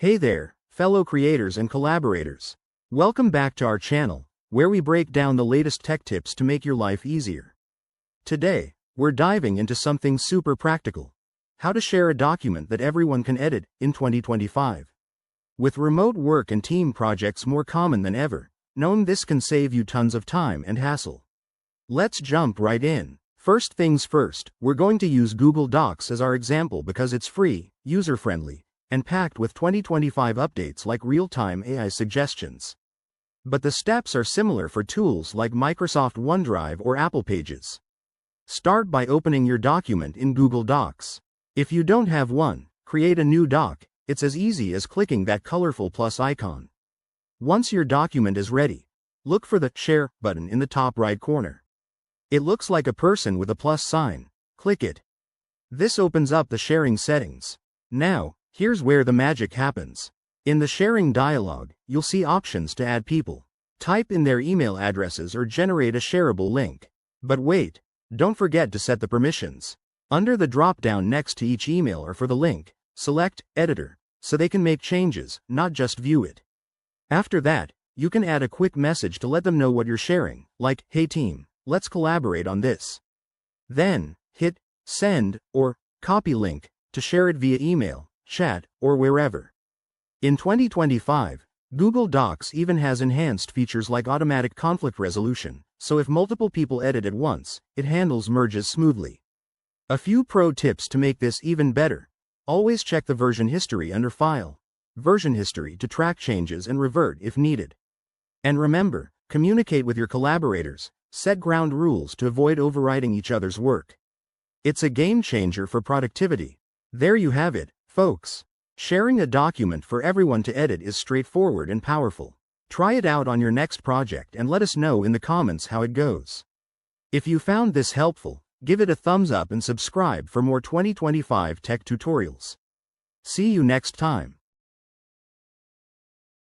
Hey there, fellow creators and collaborators. Welcome back to our channel, where we break down the latest tech tips to make your life easier. Today, we're diving into something super practical: how to share a document that everyone can edit in 2025. With remote work and team projects more common than ever, knowing this can save you tons of time and hassle. Let's jump right in. First things first, we're going to use Google Docs as our example because it's free, user-friendly, and packed with 2025 updates like real-time AI suggestions. But the steps are similar for tools like Microsoft OneDrive or Apple Pages. Start by opening your document in Google Docs. If you don't have one, create a new doc. It's as easy as clicking that colorful plus icon. Once your document is ready, look for the Share button in the top right corner. It looks like a person with a plus sign. Click it. This opens up the sharing settings. Now, here's where the magic happens. In the sharing dialog, you'll see options to add people. Type in their email addresses or generate a shareable link. But wait, don't forget to set the permissions. Under the drop-down next to each email or for the link, select Editor, so they can make changes, not just view it. After that, you can add a quick message to let them know what you're sharing, like, "Hey team, let's collaborate on this." Then, hit Send or Copy Link to share it via email, chat, or wherever. In 2025, Google Docs even has enhanced features like automatic conflict resolution, so if multiple people edit at once, it handles merges smoothly. A few pro tips to make this even better. Always check the version history under File, Version History to track changes and revert if needed. And remember, communicate with your collaborators. Set ground rules to avoid overriding each other's work. It's a game changer for productivity. There you have it, folks. Sharing a document for everyone to edit is straightforward and powerful. Try it out on your next project and let us know in the comments how it goes. If you found this helpful, give it a thumbs up and subscribe for more 2025 tech tutorials. See you next time.